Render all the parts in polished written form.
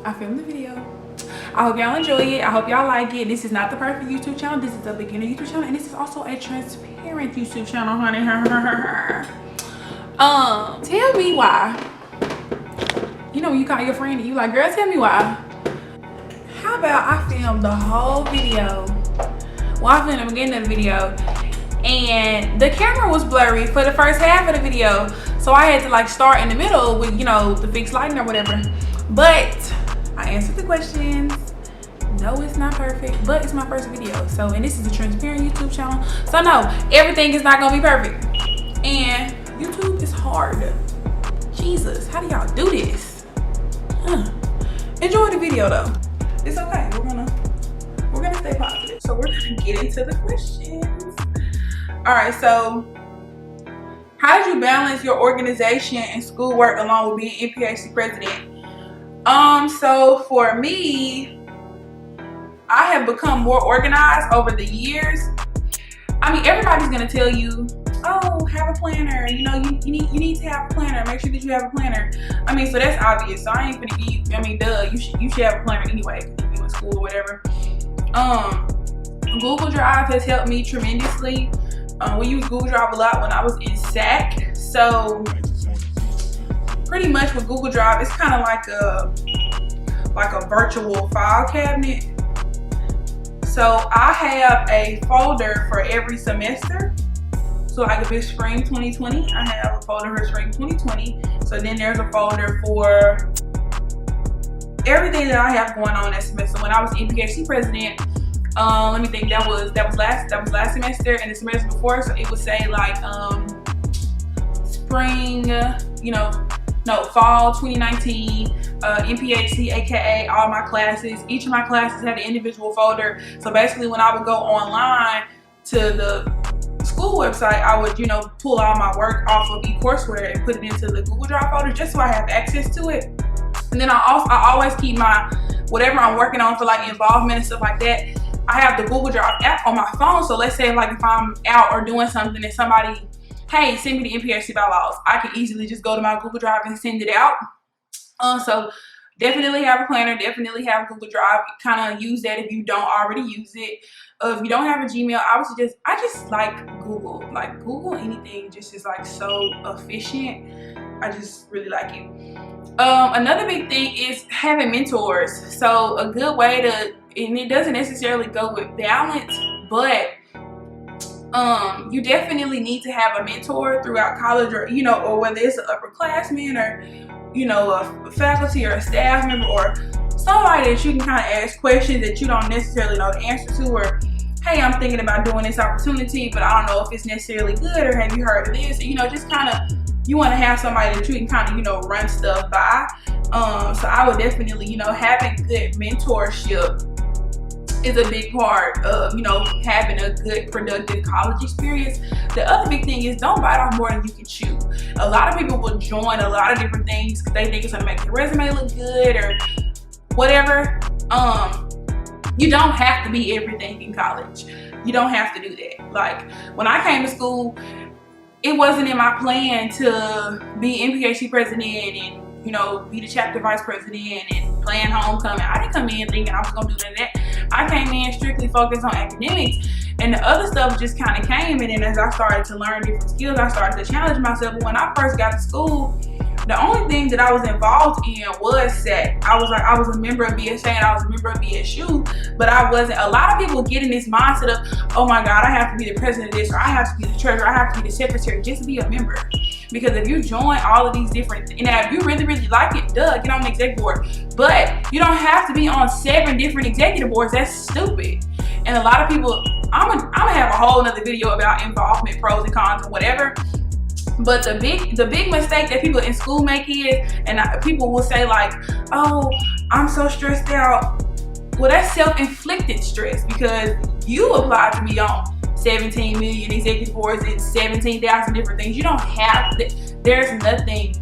I filmed the video. I hope y'all enjoy it. I hope y'all like it. This is not the perfect YouTube channel. This is a beginner YouTube channel, and this is also a transparent YouTube channel, honey. Tell me why. You know when you call your friend and you like, girl, tell me why. How about I filmed the whole video? Well, I filmed the beginning of the video, and the camera was blurry for the first half of the video, so I had to like start in the middle with, you know, the fixed lighting or whatever. But I answered the questions. No, it's not perfect, but it's my first video. So, and this is a transparent YouTube channel, so no, everything is not gonna be perfect. And YouTube is hard. Jesus, how do y'all do this? Enjoy the video though. It's okay. We're gonna stay positive. So we're gonna get into the questions. All right. So, how did you balance your organization and schoolwork along with being NPHC president? So for me, I have become more organized over the years. I mean, everybody's gonna tell you, oh, have a planner. You know, you need to have a planner. Make sure that you have a planner. I mean, so that's obvious. So I ain't gonna give you, I mean, duh, you should have a planner anyway if you in school or whatever. Google Drive has helped me tremendously. We use Google Drive a lot when I was in SAC. So pretty much with Google Drive, it's kind of like a virtual file cabinet. So I have a folder for every semester. So like if it's spring 2020, I have a folder for spring 2020. So then there's a folder for everything that I have going on that semester. When I was NPHC president, let me think, that was last semester, and the semester before, so it would say like spring, fall 2019, NPHC, aka all my classes. Each of my classes had an individual folder. So basically when I would go online to the school website, I would, pull all my work off of eCourseWare and put it into the Google Drive folder just so I have access to it. And then I always keep my, whatever I'm working on for like involvement and stuff like that, I have the Google Drive app on my phone. So let's say like if I'm out or doing something and somebody, hey, send me the NPHC bylaws, I can easily just go to my Google Drive and send it out. So definitely have a planner, definitely have Google Drive. Kind of use that if you don't already use it. If you don't have a Gmail, I just like Google. Like Google anything just is like so efficient. I just really like it. Another big thing is having mentors. So a good way to, and it doesn't necessarily go with balance, but you definitely need to have a mentor throughout college, or or whether it's an upperclassman or a faculty or a staff member or somebody that you can kind of ask questions that you don't necessarily know the answer to, or hey, I'm thinking about doing this opportunity, but I don't know if it's necessarily good, or have you heard of this? Just kind of, you want to have somebody that you can kind of run stuff by. So I would definitely having good mentorship is a big part of having a good productive college experience. The other big thing is don't bite off more than you can chew. A lot of people will join a lot of different things because they think it's gonna make their resume look good or whatever. You don't have to be everything in college. You don't have to do that. Like when I came to school, it wasn't in my plan to be NPHC president and be the chapter vice president and plan homecoming. I didn't come in thinking I was gonna do none of that. I came in strictly focused on academics, and the other stuff just kind of came. And then as I started to learn different skills, I started to challenge myself. But when I first got to school, the only thing that I was involved in was SAC. I was a member of BSA and I was a member of BSU, but I wasn't. A lot of people get in this mindset of, oh my God, I have to be the president of this, or I have to be the treasurer, I have to be the secretary, just to be a member. Because if you join all of these different, and if you really, really like it, get on the executive board. But you don't have to be on 7 different executive boards. That's stupid. And a lot of people, I'm gonna have a whole nother video about involvement, pros and cons and whatever. But the big mistake that people in school make is, and people will say like, oh, I'm so stressed out. Well, that's self-inflicted stress because you applied to be on 17 million executive boards and 17,000 different things. You don't have to, there's nothing,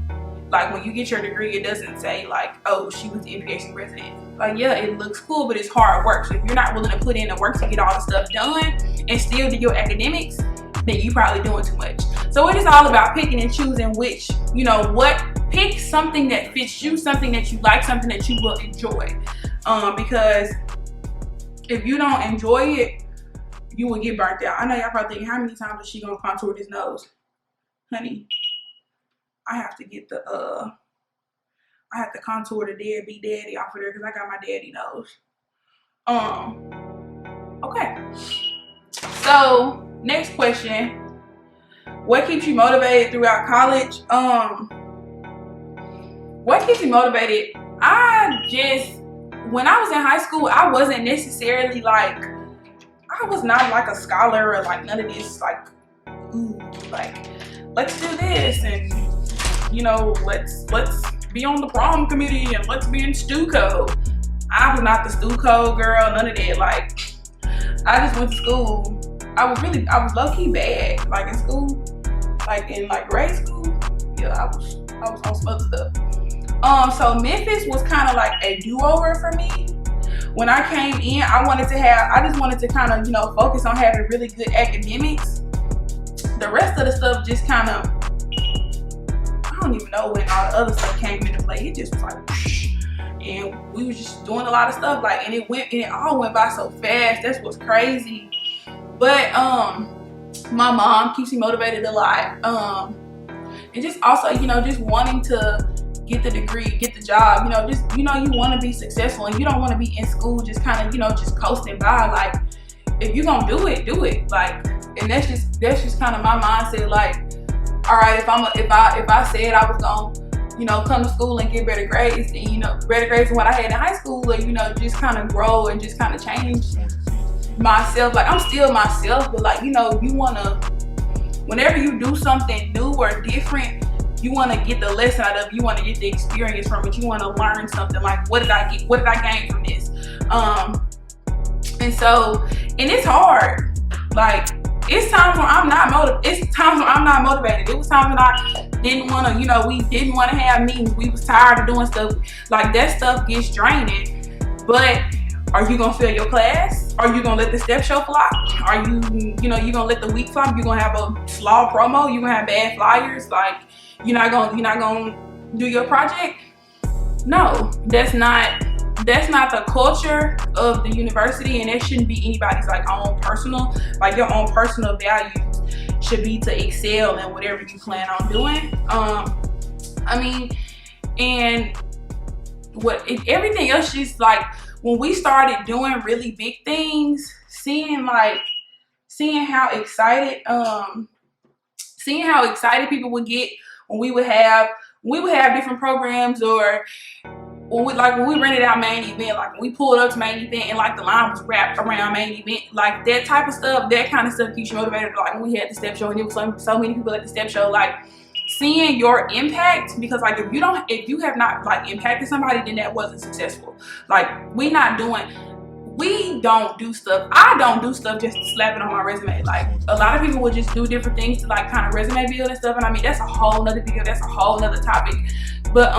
like when you get your degree, it doesn't say like, oh, she was the NPHC president. Like, yeah, it looks cool, but it's hard work. So if you're not willing to put in the work to get all the stuff done and still do your academics, then you probably doing too much. So it is all about picking and choosing which, what pick something that fits you, something that you like, something that you will enjoy. Because if you don't enjoy it, you will get burnt out. I know y'all probably thinking, how many times is she gonna contour this nose? Honey, I have to get the I have to contour the deadbeat daddy off of there because I got my daddy nose. Okay. So next question. What keeps you motivated throughout college? What keeps me motivated? When I was in high school, I wasn't necessarily like, I was not like a scholar or like none of this like, ooh, like, let's do this and, you know, let's be on the prom committee and let's be in Stuco. I was not the Stuco girl, none of that. Like, I just went to school. I was low-key bad, like in school, like in like grade school. Yeah, I was on some other stuff. So Memphis was kind of like a do-over for me. When I came in, I just wanted to kind of, you know, focus on having really good academics. The rest of the stuff just kind of, I don't even know when all the other stuff came into play. It just was like, and we was just doing a lot of stuff, like, and it all went by so fast. That's what's crazy. But my mom keeps me motivated a lot. And just also, you know, just wanting to get the degree, get the job, you know, just, you know, you want to be successful and you don't want to be in school just kind of, you know, just coasting by. Like, if you're gonna do it. Like, and that's just kind of my mindset. Like, all right, if I said I was gonna, you know, come to school and get better grades, and, you know, better grades than what I had in high school, or, you know, just kind of grow and just kind of change myself. Like, I'm still myself, but like, you know, you wanna, whenever you do something new or different, you want to get the lesson out of it. You want to get the experience from it. You want to learn something. Like, what did I get? What did I gain from this? And it's hard. Like, it's times when I'm not motivated. It was times when I didn't want to, you know, we didn't want to have meetings. We was tired of doing stuff. Like, that stuff gets draining. But are you gonna fail your class? Are you gonna let the step show flop? Are you gonna let the week flop? You gonna have a slaw promo? You gonna have bad flyers? Like, you're not gonna do your project? No, that's not the culture of the university, and that shouldn't be anybody's like own personal, like your own personal values should be to excel in whatever you plan on doing. I mean, and everything else just like, when we started doing really big things, seeing how excited people would get when we would have different programs, or when we rented out main event, like when we pulled up to main event and like the line was wrapped around main event, like that type of stuff, that kind of stuff keeps you motivated. Like when we had the step show and there was so many people at the step show, like seeing your impact, because like if you have not like impacted somebody, then that wasn't successful. Like we don't do stuff. I don't do stuff just to slap it on my resume. Like a lot of people will just do different things to like kind of resume build and stuff. And I mean, that's a whole nother video. That's a whole nother topic. But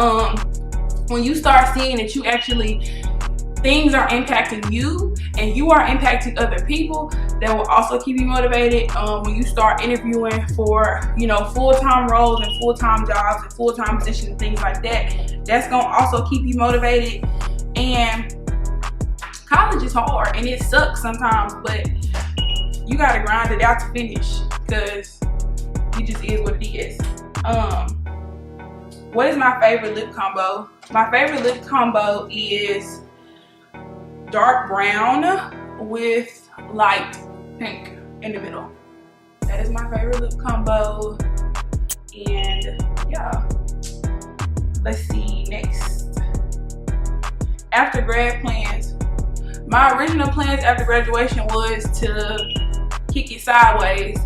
when you start seeing that you actually, things are impacting you and you are impacting other people, that will also keep you motivated. When you start interviewing for, you know, full-time roles and full-time jobs and full-time positions and things like that, that's gonna also keep you motivated. And college is hard and it sucks sometimes, but you gotta grind it out to finish, because it just is what it is. What is my favorite lip combo? My favorite lip combo is dark brown with light pink in the middle. That is my favorite lip combo. And yeah, let's see, next. After grad plans. My original plans after graduation was to kick it sideways,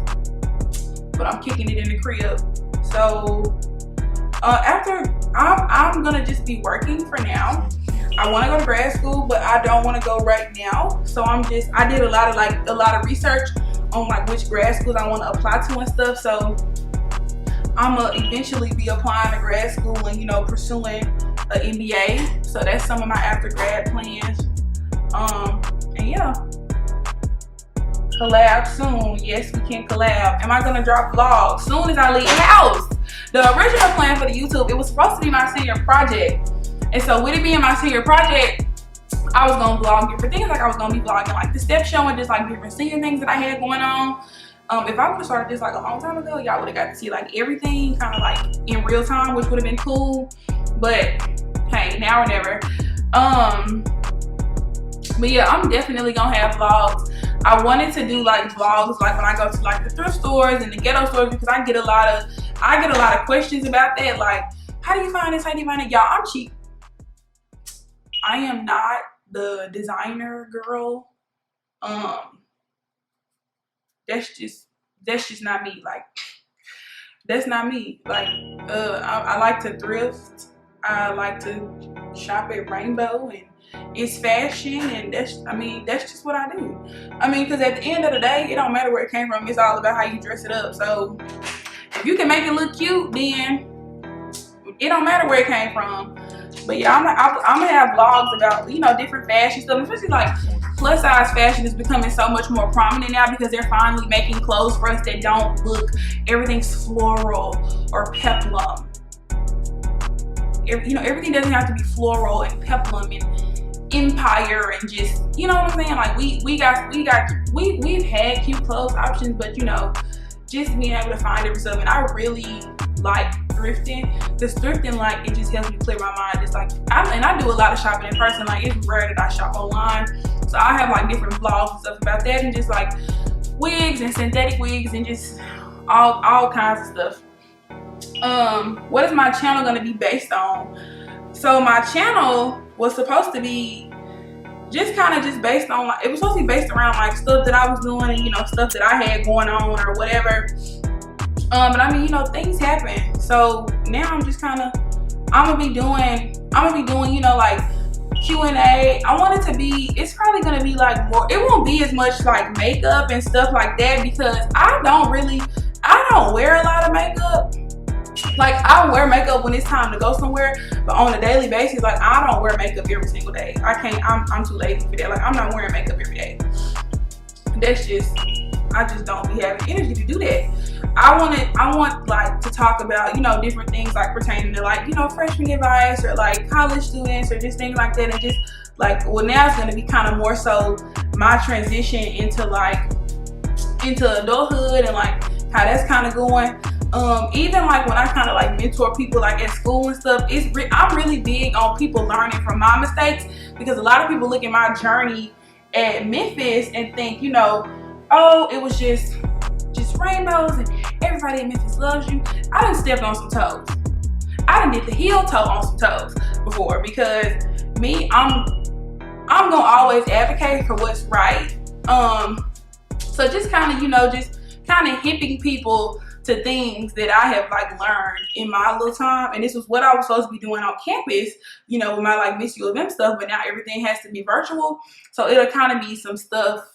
but I'm kicking it in the crib. So I'm gonna just be working for now. I want to go to grad school, but I don't want to go right now. So I did a lot of research on like which grad schools I want to apply to and stuff. So I'm gonna eventually be applying to grad school and, you know, pursuing an MBA. So that's some of my after grad plans. And yeah, collab soon. Yes, we can collab. Am I gonna drop vlogs soon as I leave the house? The original plan for the YouTube, it was supposed to be my senior project. And so with it being my senior project, I was gonna vlog different things. Like I was gonna be vlogging like the step show and just like different senior things that I had going on. If I would have started this like a long time ago, y'all would have got to see like everything kind of like in real time, which would have been cool. But hey, now or never. But yeah, I'm definitely gonna have vlogs. I wanted to do like vlogs like when I go to like the thrift stores and the ghetto stores, because I get a lot of questions about that. Like, how do you find this? How do you find it? Y'all, I'm cheap. I am not the designer girl. That's just not me. Like, that's not me. Like, I like to thrift. I like to shop at Rainbow, and it's fashion, and that's just what I do. I mean, because at the end of the day, it don't matter where it came from. It's all about how you dress it up. So if you can make it look cute, then it don't matter where it came from. But yeah, I'm gonna have vlogs about, you know, different fashion stuff, especially like plus size fashion is becoming so much more prominent now, because they're finally making clothes for us that don't look, everything's floral or peplum. You know, everything doesn't have to be floral and peplum and empire and just, you know what I'm saying? Like we've had cute clothes options, but you know, just being able to find different stuff. And I really like thrifting, because thrifting, like, it just helps me clear my mind. It's like, I do a lot of shopping in person. Like, it's rare that I shop online, so I have like different vlogs and stuff about that, and just like wigs and synthetic wigs and just all kinds of stuff. What is my channel going to be based on? So my channel was supposed to be just kind of just based on, like, it was supposed to be based around like stuff that I was doing and, you know, stuff that I had going on or whatever. But I mean, you know, things happen. So now I'm just kind of, I'm gonna be doing, you know, like Q&A. I want it to be, it's probably gonna be like more, it won't be as much like makeup and stuff like that, because I don't wear a lot of makeup. Like, I wear makeup when it's time to go somewhere, but on a daily basis, like, I don't wear makeup every single day. I can't, I'm too lazy for that. Like, I'm not wearing makeup every day. That's just, I just don't be having energy to do that. I want like to talk about, you know, different things like pertaining to, like, you know, freshman advice or like college students or just things like that. And just like, well, now it's going to be kind of more so my transition into adulthood and like how that's kind of going. Even like when I kind of like mentor people like at school and stuff, I'm really big on people learning from my mistakes, because a lot of people look at my journey at Memphis and think, you know, oh, it was just rainbows and everybody in Memphis loves you. I done stepped on some toes. I done did the heel toe on some toes before, because me, I'm gonna always advocate for what's right. So just kind of, you know, just kind of hipping people to things that I have like learned in my little time. And this was what I was supposed to be doing on campus, you know, with my like Miss U of M stuff, but now everything has to be virtual. So it'll kind of be some stuff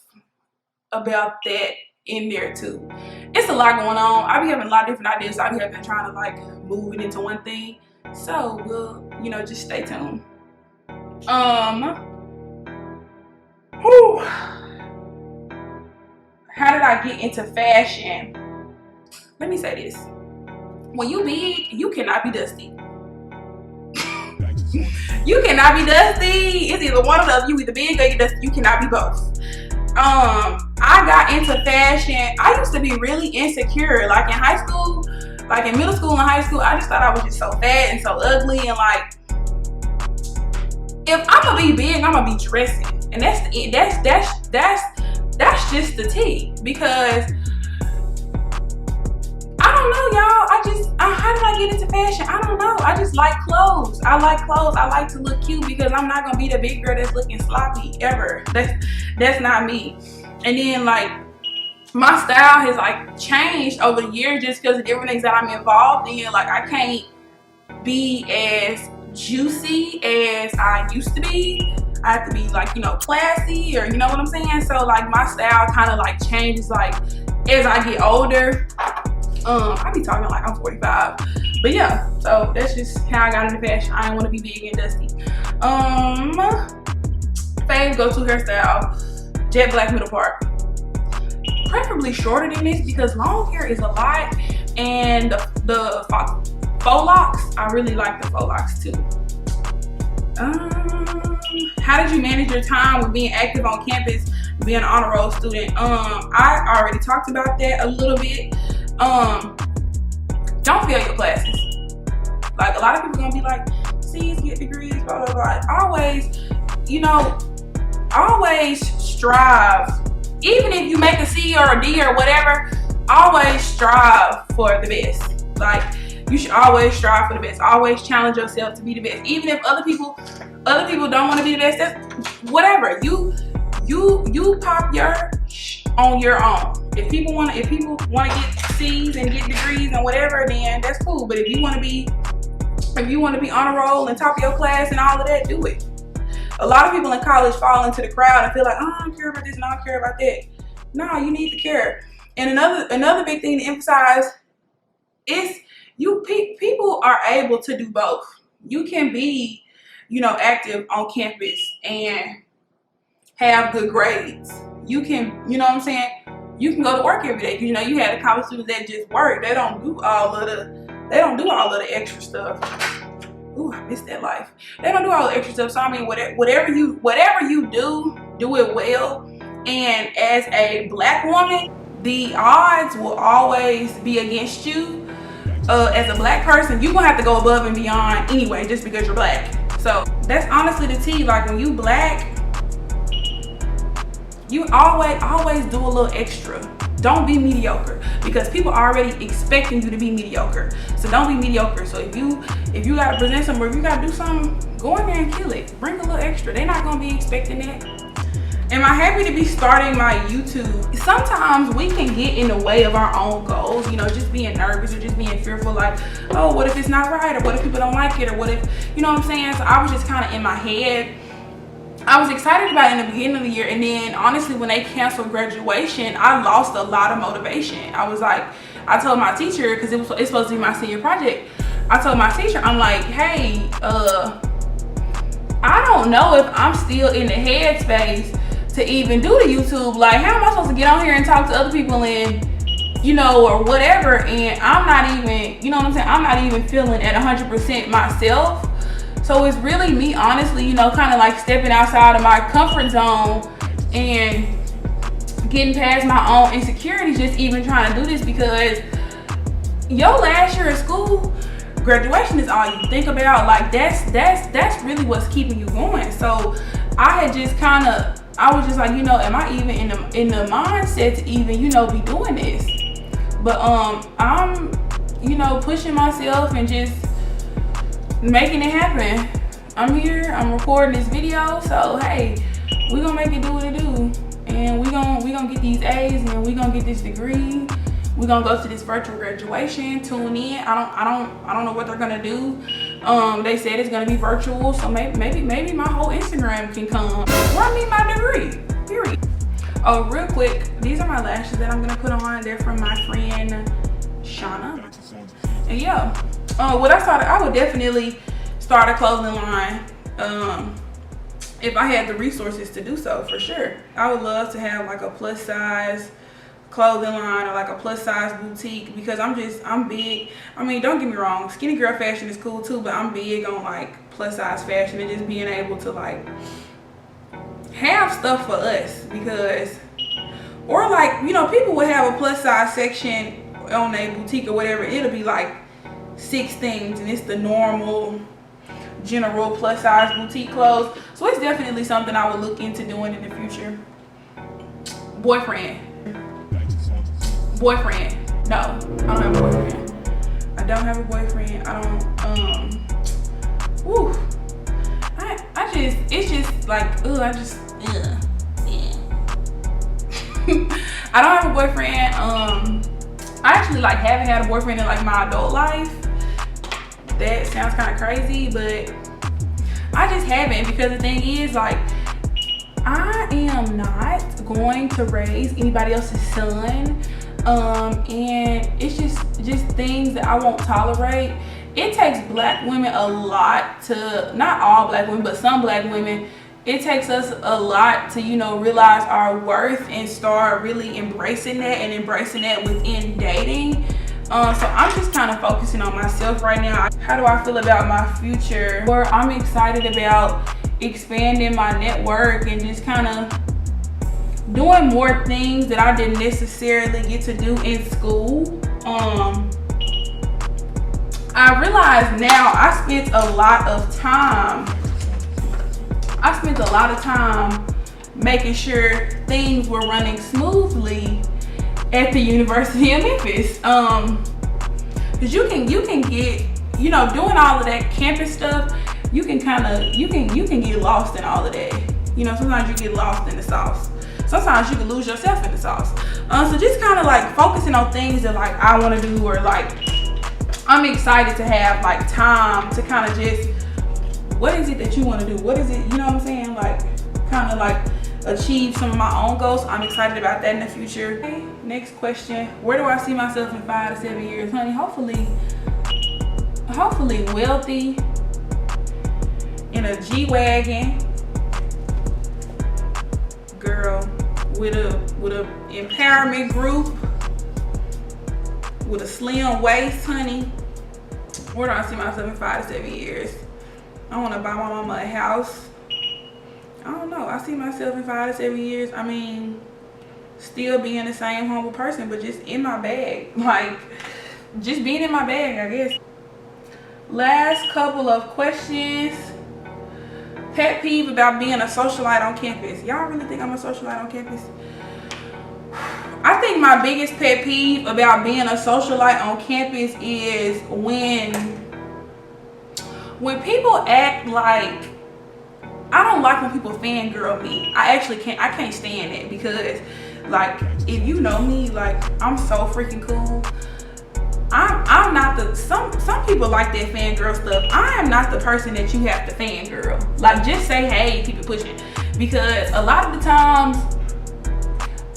about that in there too. It's a lot going on. I be having a lot of different ideas. I be having trying to like move it into one thing. So we'll, you know, just stay tuned. How did I get into fashion? Let me say this. When you big, you cannot be dusty. You cannot be dusty. It's either one of those. You either big or you dusty. You cannot be both. I got into fashion. I used to be really insecure. Like in high school, like in middle school and high school, I just thought I was just so fat and so ugly. And like, if I'm gonna be big, I'm gonna be dressing. And that's just the tea. Because I don't know, y'all. How did I get into fashion? I don't know. I just like clothes. I like clothes. I like to look cute, because I'm not gonna be the big girl that's looking sloppy ever. That's not me. And then like my style has like changed over the years just because of different things that I'm involved in. Like, I can't be as juicy as I used to be. I have to be like, you know, classy, or you know what I'm saying? So like my style kind of like changes like as I get older. I be talking like I'm 45, but yeah, so that's just how I got into fashion. I didn't want to be big and dusty. Fave go-to hairstyle, jet black middle part, preferably shorter than this, because long hair is a lot, and the Faux locks, I really like the faux locks too. How did you manage your time with being active on campus, being an honor roll student? I already talked about that a little bit. Don't fail your classes. Like, a lot of people gonna be like, C's get degrees, blah, blah, blah. Always, you know, always strive. Even if you make a C or a D or whatever, always strive for the best. Like, you should always strive for the best. Always challenge yourself to be the best. Even if other people don't want to be the best, that's whatever. You pop your on your own. If people want to get C's and get degrees and whatever, then that's cool. But if you want to be honor roll and top of your class and all of that, do it. A lot of people in college fall into the crowd and feel like, oh, I don't care about this and I don't care about that. No, you need to care. And another big thing to emphasize is people are able to do both. You can be, active on campus and have good grades. You can, you know what I'm saying? You can go to work every day. You had the college students that just work. They don't do all of the extra stuff. Ooh, I miss that life. They don't do all the extra stuff. So I mean, whatever you do it well. And as a Black woman, the odds will always be against you. As a Black person, you're gonna have to go above and beyond anyway, just because you're Black. So that's honestly the tea. Like, when you Black, you always do a little extra. Don't be mediocre, because people are already expecting you to be mediocre. So don't be mediocre. So if you gotta present something, or if you gotta do something, go in there and kill it. Bring a little extra. They're not gonna be expecting that. Am I happy to be starting my YouTube? Sometimes we can get in the way of our own goals, just being nervous or just being fearful, like, oh, what if it's not right? Or what if people don't like it? Or what if, you know what I'm saying? So I was just kind of in my head. I was excited about it in the beginning of the year, and then honestly, when they canceled graduation, I lost a lot of motivation. I was like, I told my teacher, because it's supposed to be my senior project, I told my teacher, I'm like, hey, I don't know if I'm still in the headspace to even do the YouTube. Like, how am I supposed to get on here and talk to other people and, or whatever, and I'm not even, you know what I'm saying, I'm not even feeling at 100% myself. So it's really me, honestly, kind of like stepping outside of my comfort zone and getting past my own insecurities, just even trying to do this, because your last year of school, graduation is all you think about. Like, that's really what's keeping you going. So I had just I was just like, am I even in the mindset to even, be doing this? But I'm, pushing myself and just making it happen. I'm here, I'm recording this video, so hey, we're gonna make it do what it do, and we gonna get these A's, and we gonna get this degree. We're gonna go to this virtual graduation. Tune in. I don't know what they're gonna do. They said it's gonna be virtual, so maybe my whole Instagram can come. Run me my degree, period. Oh, real quick, these are my lashes that I'm gonna put on. They're from my friend Shauna. And yeah, what I would definitely start a clothing line if I had the resources to do so, for sure. I would love to have like a plus size clothing line or like a plus size boutique, because I'm big. I mean, don't get me wrong, skinny girl fashion is cool too, but I'm big on like plus size fashion and just being able to like have stuff for us, because, or like, people would have a plus size section on a boutique or whatever. It'll be like 6 things, and it's the normal general plus size boutique clothes. So it's definitely something I would look into doing in the future. Boyfriend. No, I don't have a boyfriend. I don't have a boyfriend. I don't, woo. It's just like, yeah. I don't have a boyfriend. I actually like haven't had a boyfriend in like my adult life. That sounds kind of crazy, but I just haven't, because the thing is, like, I am not going to raise anybody else's son, and it's just things that I won't tolerate. It takes Black women a lot to, not all Black women, but some Black women, it takes us a lot to, realize our worth and start really embracing that, and embracing that within dating. So I'm just kind of focusing on myself right now. How do I feel about my future? Or I'm excited about expanding my network and just kind of doing more things that I didn't necessarily get to do in school. I realize now I spent a lot of time making sure things were running smoothly at the University of Memphis. Because you can get, you know, doing all of that campus stuff, you can get lost in all of that. You know, sometimes you get lost in the sauce. Sometimes you can lose yourself in the sauce. So just kind of like focusing on things that like I want to do, or like I'm excited to have like time to kind of just, what is it that you want to do? What is it, you know what I'm saying? Like kind of like achieve some of my own goals. I'm excited about that in the future. Okay, next question. Where do I see myself in 5 to 7 years? Honey, hopefully wealthy, in a G-Wagon, girl, with a empowerment group, with a slim waist, honey. Where do I see myself in 5 to 7 years? I want to buy my mama a house. I don't know. I see myself in 5 to 7 years. I mean, still being the same humble person, but just in my bag. Like, just being in my bag, I guess. Last couple of questions. Pet peeve about being a socialite on campus. Y'all really think I'm a socialite on campus? I think my biggest pet peeve about being a socialite on campus is when people act like, I don't like when people fangirl me. I can't stand it, because like, if you know me, like, I'm so freaking cool. I'm not the, some people like that fangirl stuff. I am not the person that you have to fangirl. Like, just say hey, keep it pushing. Because a lot of the times,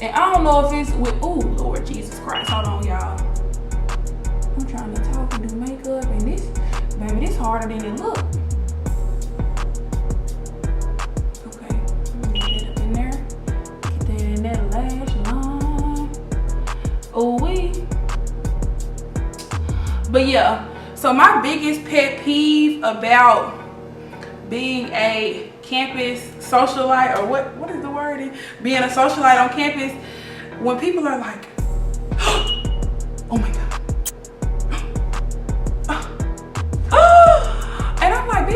and I don't know if it's with, oh Lord Jesus Christ, hold on y'all. I'm trying to talk and do makeup, and this, baby, this harder than it look. Okay, get that up in there. Get that in that lash line. Oh wee. But yeah, so my biggest pet peeve about being a campus socialite, or what is the word? Being a socialite on campus, when people are like, oh my God. And I'm like,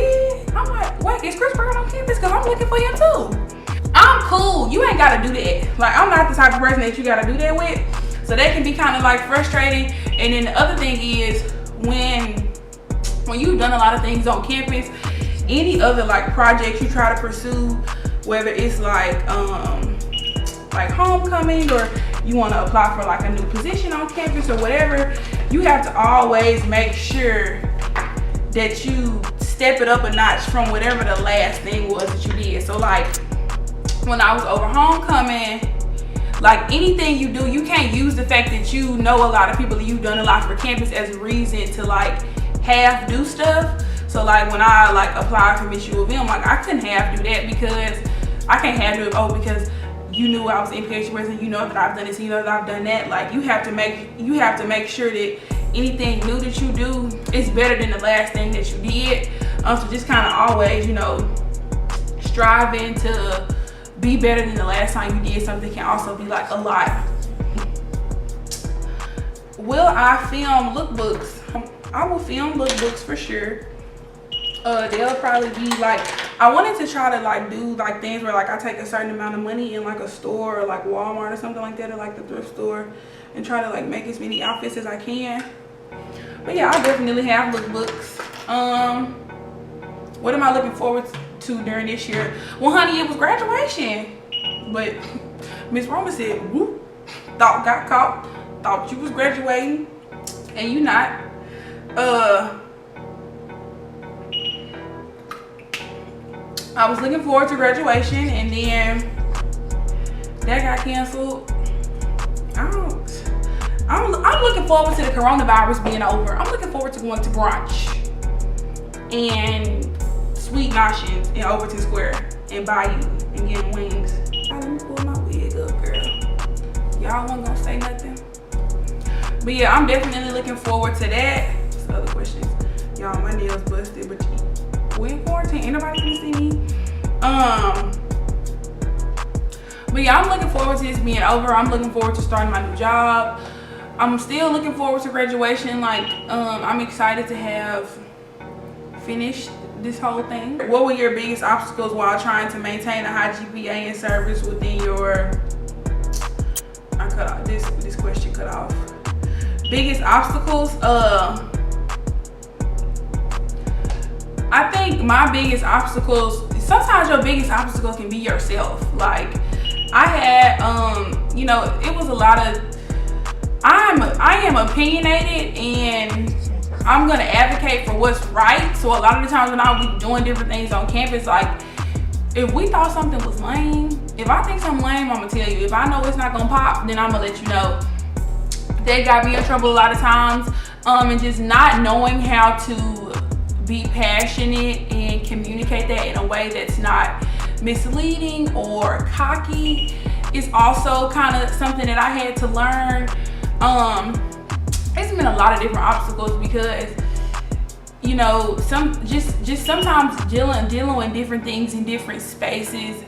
wait, is Chris Brown on campus? Because I'm looking for him too. I'm cool. You ain't got to do that. Like, I'm not the type of person that you got to do that with. So that can be kind of like frustrating. And then the other thing is, when you've done a lot of things on campus, any other like projects you try to pursue, whether it's like homecoming, or you want to apply for like a new position on campus or whatever, you have to always make sure that you step it up a notch from whatever the last thing was that you did. So like, when I was over homecoming, like, anything you do, you can't use the fact that you know a lot of people, you've done a lot for campus, as a reason to like half do stuff. So like, when I like applied for Miss U of M, like, I couldn't half do that, because I can't half do it, oh, because you knew I was an MPH president, you know that I've done this, you know that I've done that. Like, you have to make sure that anything new that you do is better than the last thing that you did. So just kind of always, you know, striving to be better than the last time you did something can also be like a lot. Will I film lookbooks? I will film lookbooks for sure. They'll probably be like, I wanted to try to like do like things where like I take a certain amount of money in like a store, or like Walmart or something like that, or like the thrift store, and try to like make as many outfits as I can. But yeah, I definitely have lookbooks. What am I looking forward to during this year? Well, honey, it was graduation, but Miss Roma said, whoop, thought got caught, thought you was graduating, and you not. I was looking forward to graduation, and then that got canceled. I'm looking forward to the coronavirus being over. I'm looking forward to going to brunch and sweet noshins in Overton Square and Bayou and getting wings. Let me pull my wig up, girl. Y'all wasn't gonna say nothing. But yeah, I'm definitely looking forward to that. What's the other questions? Y'all, my nails busted, but we in quarantine, ain't nobody can see me. But yeah, I'm looking forward to this being over. I'm looking forward to starting my new job. I'm still looking forward to graduation. Like, I'm excited to have finished this whole thing. What were your biggest obstacles while trying to maintain a high GPA and service within your, I cut off, this question cut off. Biggest obstacles, I think my biggest obstacles, sometimes your biggest obstacle can be yourself. Like, I had, you know, it was a lot of, I am opinionated and I'm gonna advocate for what's right. So a lot of the times when I be doing different things on campus, like, if we thought something was lame, if I think something lame, I'm gonna tell you. If I know it's not gonna pop, then I'm gonna let you know. That got me in trouble a lot of times. And just not knowing how to be passionate and communicate that in a way that's not misleading or cocky is also kind of something that I had to learn. It's been a lot of different obstacles because, you know, just sometimes dealing with different things in different spaces.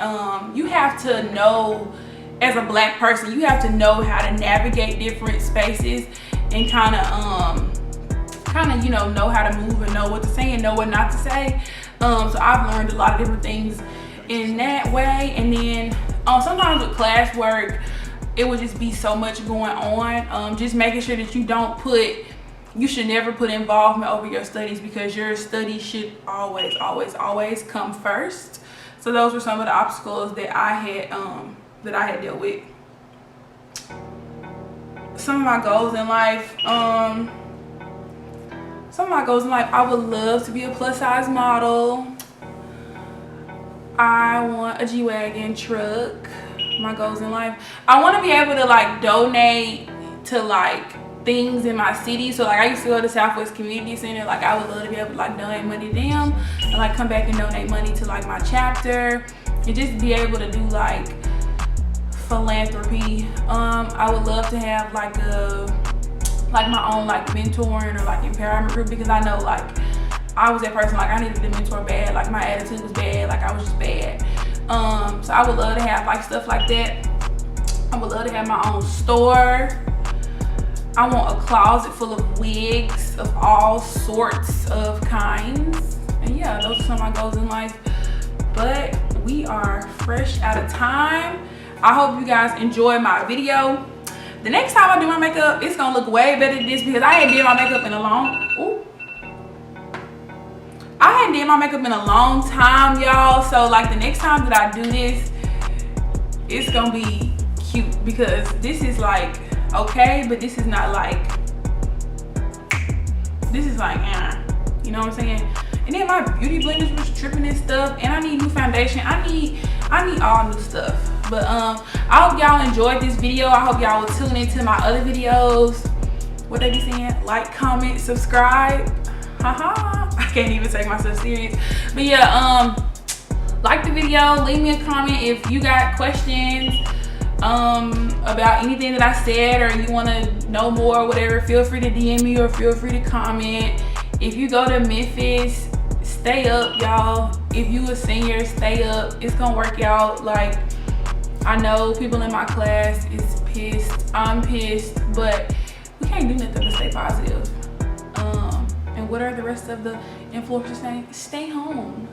You have to know, as a Black person, you have to know how to navigate different spaces and kind of you know how to move and know what to say and know what not to say. So I've learned a lot of different things in that way. And then sometimes with classwork, it would just be so much going on. Just making sure that you should never put involvement over your studies, because your studies should always come first. So those were some of the obstacles that I had dealt with. Some of my goals in life, I would love to be a plus size model. I want a G-Wagon truck. My goals in life, I want to be able to like donate to like things in my city. So like I used to go to Southwest Community Center. Like I would love to be able to like donate money to them and like come back and donate money to like my chapter and just be able to do like philanthropy. I would love to have like my own like mentoring or like empowerment group, because I know like I was that person, like I needed a mentor bad, like my attitude was bad, like I was just bad. So I would love to have like stuff like that. I would love to have my own store. I want a closet full of wigs of all sorts of kinds. And yeah, those are some of my goals in life. But we are fresh out of time. I hope you guys enjoy my video. The next time I do my makeup, it's gonna look way better than this, because I hadn't did my makeup in a long time, y'all. So like the next time that I do this, it's gonna be cute, because this is like okay, but this is not like, this is like you know what I'm saying? And then my beauty blenders was tripping and stuff, and I need new foundation. I need all new stuff. But I hope y'all enjoyed this video. I hope y'all will tune into my other videos. What they be saying? Like, comment, subscribe. Haha. I can't even take myself serious. But yeah, like the video, leave me a comment if you got questions about anything that I said, or you want to know more or whatever. Feel free to DM me or feel free to comment. If you go to Memphis, stay up, y'all. If you a senior, stay up. It's gonna work out. Like, I know people in my class is pissed. I'm pissed, but we can't do nothing but stay positive. And what are the rest of the influencers saying? Stay home.